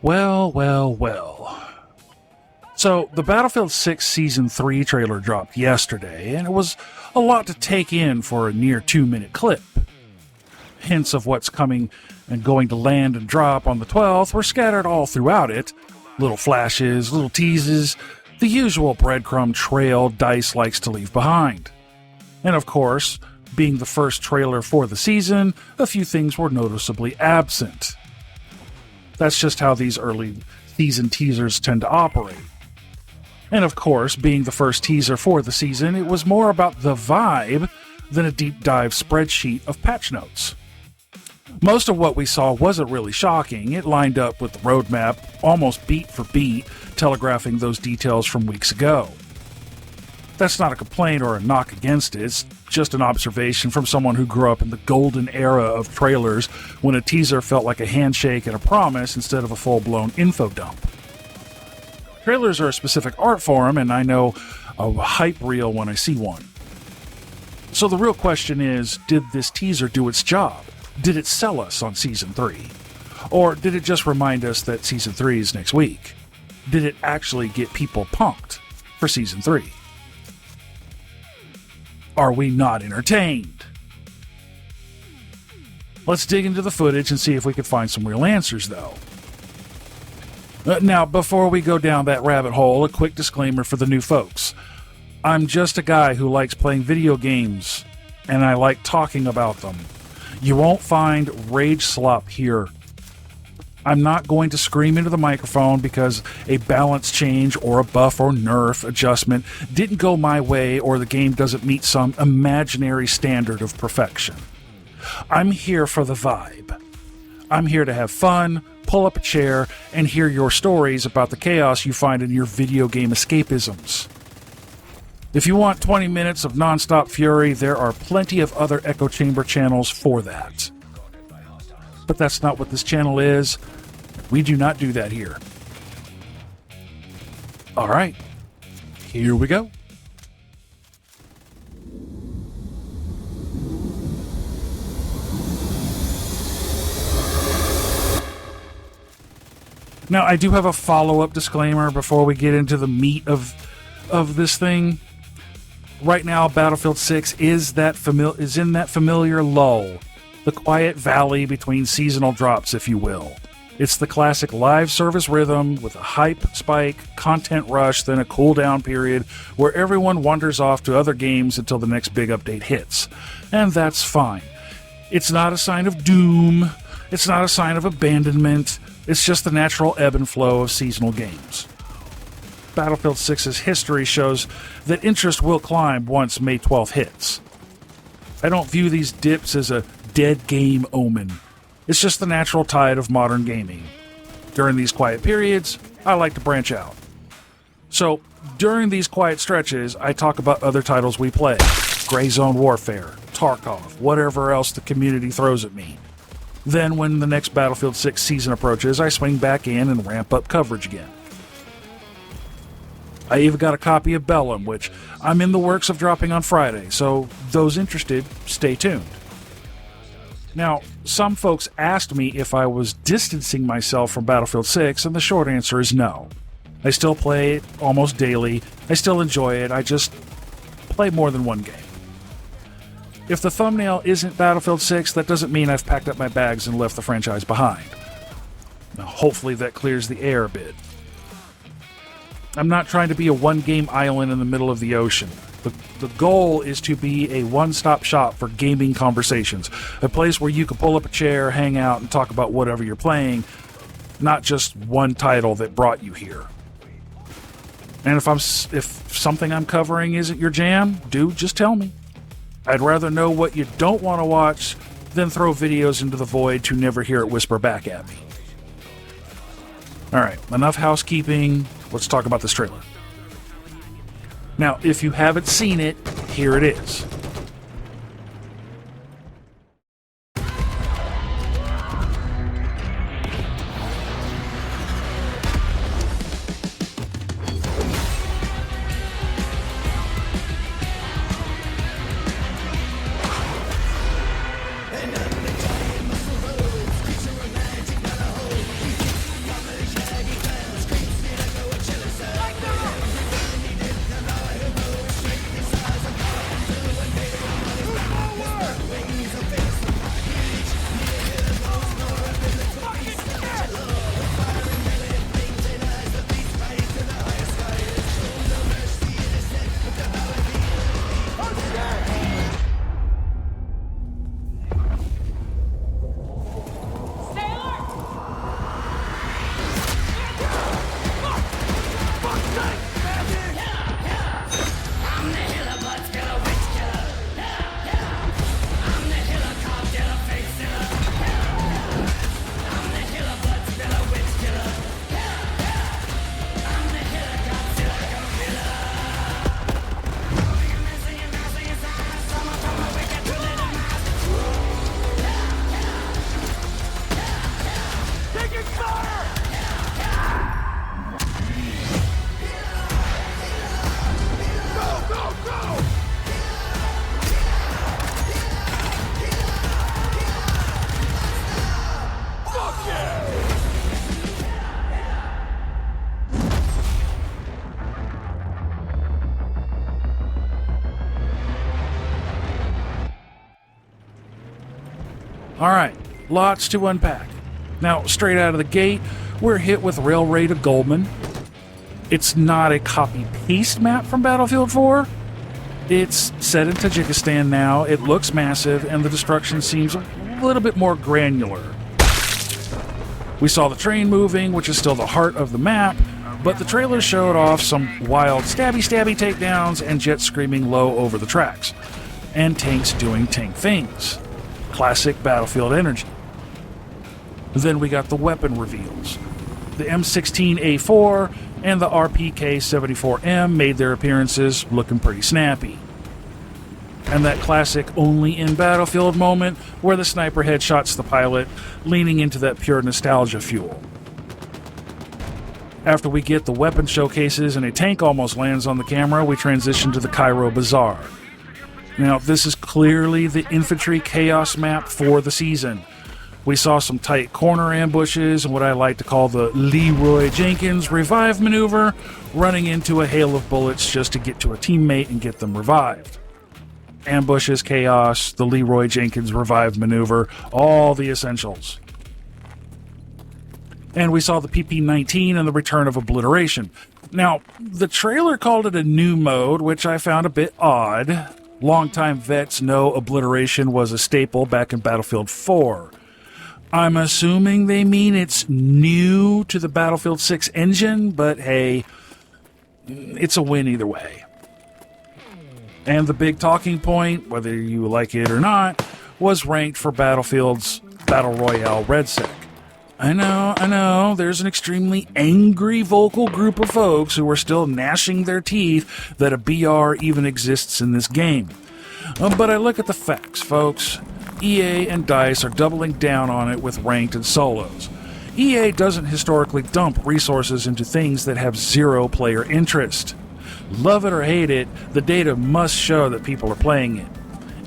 Well. So, the Battlefield 6 Season 3 trailer dropped yesterday, and it was a lot to take in for a near 2-minute clip. Hints of what's coming and going to land and drop on the 12th were scattered all throughout it. Little flashes, little teases, the usual breadcrumb trail DICE likes to leave behind. And of course, being the first trailer for the season, a few things were noticeably absent. That's just how these early season teasers tend to operate. And of course, being the first teaser for the season, it was more about the vibe than a deep dive spreadsheet of patch notes. Most of what we saw wasn't really shocking. It lined up with the roadmap, almost beat for beat, telegraphing those details from weeks ago. That's not a complaint or a knock against it, it's just an observation from someone who grew up in the golden era of trailers when a teaser felt like a handshake and a promise instead of a full-blown info dump. Trailers are a specific art form, and I know a hype reel when I see one. So the real question is, did this teaser do its job? Did it sell us on Season 3? Or did it just remind us that Season 3 is next week? Did it actually get people pumped for Season 3? Are we not entertained? Let's dig into the footage and see if we can find some real answers, though. Now, before we go down that rabbit hole, a quick disclaimer for the new folks. I'm just a guy who likes playing video games, and I like talking about them. You won't find rage slop here. I'm not going to scream into the microphone because a balance change or a buff or nerf adjustment didn't go my way or the game doesn't meet some imaginary standard of perfection. I'm here for the vibe. I'm here to have fun, pull up a chair, and hear your stories about the chaos you find in your video game escapisms. If you want 20 minutes of nonstop fury, there are plenty of other echo chamber channels for that. But that's not what this channel is. We do not do that here. All right, here we go. Now, I do have a follow-up disclaimer before we get into the meat of this thing. Right now, Battlefield 6 is in that familiar lull, the quiet valley between seasonal drops, if you will. It's the classic live service rhythm with a hype spike, content rush, then a cooldown period where everyone wanders off to other games until the next big update hits. And that's fine. It's not a sign of doom. It's not a sign of abandonment. It's just the natural ebb and flow of seasonal games. Battlefield 6's history shows that interest will climb once May 12th hits. I don't view these dips as a dead game omen. It's just the natural tide of modern gaming. During these quiet periods, I like to branch out. So, during these quiet stretches, I talk about other titles we play. Gray Zone Warfare, Tarkov, whatever else the community throws at me. Then, when the next Battlefield 6 season approaches, I swing back in and ramp up coverage again. I even got a copy of Bellum, which I'm in the works of dropping on Friday, so those interested, stay tuned. Now, some folks asked me if I was distancing myself from Battlefield 6, and the short answer is no. I still play it almost daily, I still enjoy it, I just play more than one game. If the thumbnail isn't Battlefield 6, that doesn't mean I've packed up my bags and left the franchise behind. Now, hopefully that clears the air a bit. I'm not trying to be a one-game island in the middle of the ocean. The goal is to be a one-stop shop for gaming conversations, a place where you can pull up a chair, hang out, and talk about whatever you're playing, not just one title that brought you here. And if something I'm covering isn't your jam, dude, just tell me. I'd rather know what you don't want to watch than throw videos into the void to never hear it whisper back at me. Alright, enough housekeeping. Let's talk about this trailer. Now, if you haven't seen it, here it is. Alright, lots to unpack. Now, straight out of the gate, we're hit with Railway to Goldman. It's not a copy-paste map from Battlefield 4. It's set in Tajikistan now, it looks massive, and the destruction seems a little bit more granular. We saw the train moving, which is still the heart of the map, but the trailer showed off some wild stabby takedowns and jets screaming low over the tracks, and tanks doing tank things. Classic Battlefield energy. Then we got the weapon reveals. The M16A4 and the RPK-74M made their appearances, looking pretty snappy. And that classic only in Battlefield moment where the sniper headshots the pilot, leaning into that pure nostalgia fuel. After we get the weapon showcases and a tank almost lands on the camera, we transition to the Cairo Bazaar. Now, this is clearly the Infantry Chaos map for the season. We saw some tight corner ambushes and what I like to call the Leroy Jenkins revive maneuver, running into a hail of bullets just to get to a teammate and get them revived. Ambushes, chaos, the Leroy Jenkins revive maneuver, all the essentials. And we saw the PP-19 and the return of Obliteration. Now, the trailer called it a new mode, which I found a bit odd. Longtime vets know Obliteration was a staple back in Battlefield 4. I'm assuming they mean it's new to the Battlefield 6 engine, but hey, it's a win either way. And the big talking point, whether you like it or not, was ranked for Battlefield's Battle Royale RedSec. I know, there's an extremely angry vocal group of folks who are still gnashing their teeth that a BR even exists in this game. But I look at the facts, folks. EA and DICE are doubling down on it with ranked and solos. EA doesn't historically dump resources into things that have zero player interest. Love it or hate it, the data must show that people are playing it.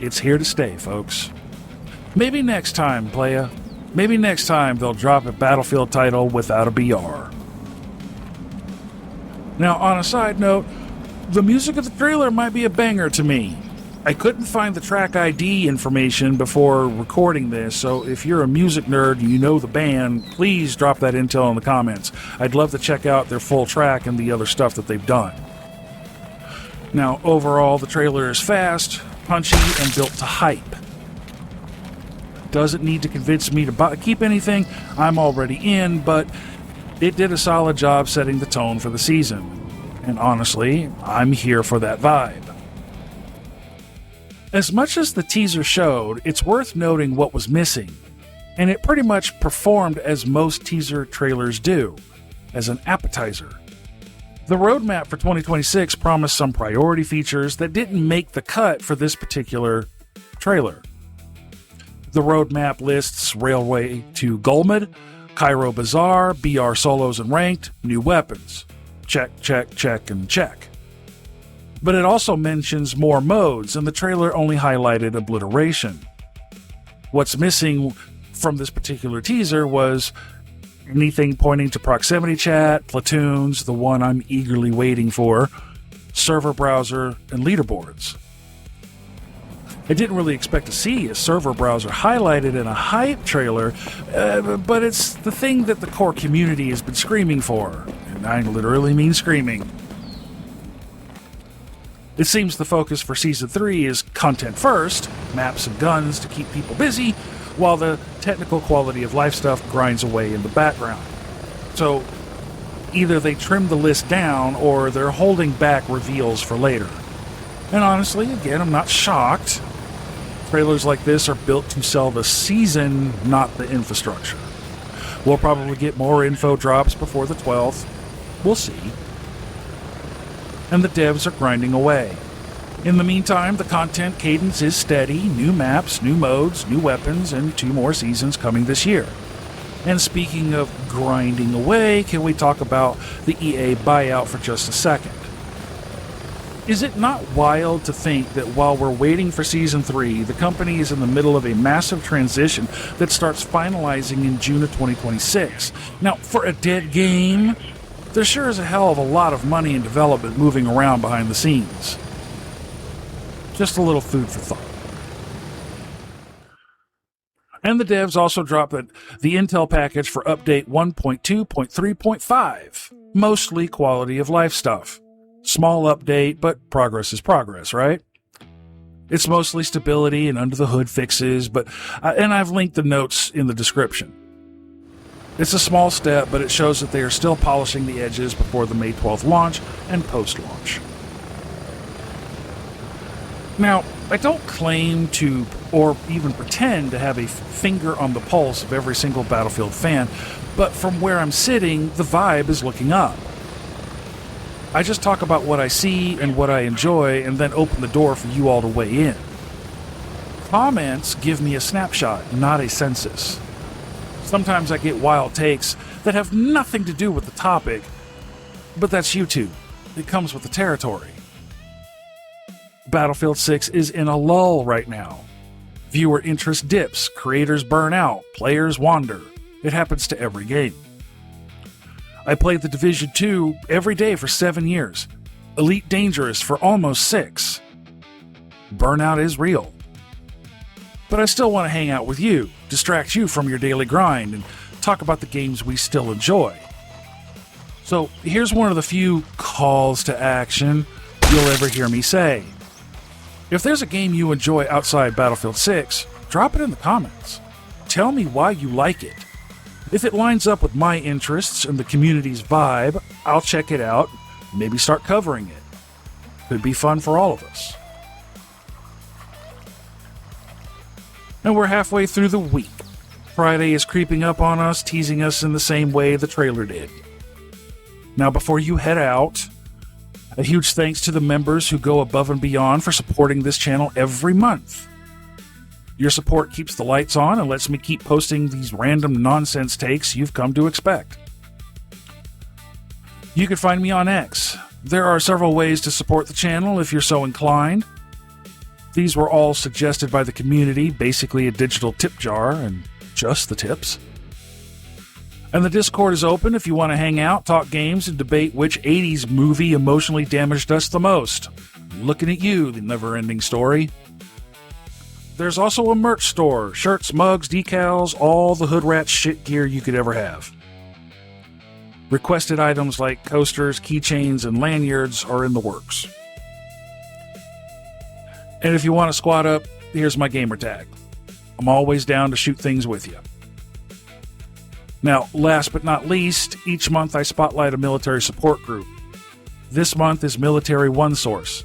It's here to stay, folks. Maybe next time, playa. Maybe next time they'll drop a Battlefield title without a BR. Now, on a side note, the music of the trailer might be a banger to me. I couldn't find the track ID information before recording this, so if you're a music nerd and you know the band, please drop that intel in the comments. I'd love to check out their full track and the other stuff that they've done. Now, overall, the trailer is fast, punchy, and built to hype. Doesn't need to convince me to keep anything, I'm already in, but it did a solid job setting the tone for the season. And honestly, I'm here for that vibe. As much as the teaser showed, it's worth noting what was missing. And it pretty much performed as most teaser trailers do, as an appetizer. The roadmap for 2026 promised some priority features that didn't make the cut for this particular trailer. The roadmap lists Railway to Goldman, Cairo Bazaar, BR solos and ranked, new weapons. Check, and check. But it also mentions more modes, and the trailer only highlighted Obliteration. What's missing from this particular teaser was anything pointing to proximity chat, Platoons, the one I'm eagerly waiting for, server browser, and leaderboards. I didn't really expect to see a server browser highlighted in a hype trailer, but it's the thing that the core community has been screaming for, and I literally mean screaming. It seems the focus for Season 3 is content first, maps and guns to keep people busy, while the technical quality of life stuff grinds away in the background. So, either they trim the list down, or they're holding back reveals for later. And honestly, again, I'm not shocked. Trailers like this are built to sell the season, not the infrastructure. We'll probably get more info drops before the 12th. We'll see. And the devs are grinding away. In the meantime, the content cadence is steady, new maps, new modes, new weapons, and 2 more seasons coming this year. And speaking of grinding away, can we talk about the EA buyout for just a second? Is it not wild to think that while we're waiting for Season 3, the company is in the middle of a massive transition that starts finalizing in June of 2026? Now, for a dead game, there sure is a hell of a lot of money and development moving around behind the scenes. Just a little food for thought. And the devs also dropped the Intel package for Update 1.2.3.5, mostly quality of life stuff. Small update, but progress is progress, right? It's mostly stability and under-the-hood fixes, and I've linked the notes in the description. It's a small step, but it shows that they are still polishing the edges before the May 12th launch and post-launch. Now, I don't claim to, or even pretend to have a finger on the pulse of every single Battlefield fan, but from where I'm sitting, the vibe is looking up. I just talk about what I see and what I enjoy, and then open the door for you all to weigh in. Comments give me a snapshot, not a census. Sometimes I get wild takes that have nothing to do with the topic, but that's YouTube. It comes with the territory. Battlefield 6 is in a lull right now. Viewer interest dips, creators burn out, players wander. It happens to every game. I played The Division 2 every day for 7 years. Elite Dangerous for almost 6. Burnout is real. But I still want to hang out with you, distract you from your daily grind, and talk about the games we still enjoy. So here's one of the few calls to action you'll ever hear me say. If there's a game you enjoy outside Battlefield 6, drop it in the comments. Tell me why you like it. If it lines up with my interests and the community's vibe, I'll check it out, maybe start covering it. Could be fun for all of us. And we're halfway through the week. Friday is creeping up on us, teasing us in the same way the trailer did. Now, before you head out, a huge thanks to the members who go above and beyond for supporting this channel every month. Your support keeps the lights on and lets me keep posting these random nonsense takes you've come to expect. You can find me on X. There are several ways to support the channel if you're so inclined. These were all suggested by the community, basically a digital tip jar, and just the tips. And the Discord is open if you want to hang out, talk games, and debate which 80s movie emotionally damaged us the most. Looking at you, the never-ending story. There's also a merch store, shirts, mugs, decals, all the hood rat shit gear you could ever have. Requested items like coasters, keychains, and lanyards are in the works. And if you want to squat up, here's my gamer tag. I'm always down to shoot things with you. Now, last but not least, each month I spotlight a military support group. This month is Military One Source.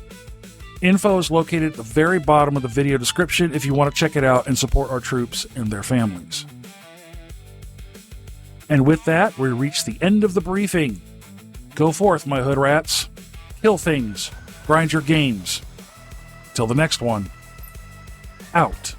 Info is located at the very bottom of the video description if you want to check it out and support our troops and their families. And with that, we reach the end of the briefing. Go forth, my hood rats. Kill things. Grind your games. Till the next one. Out.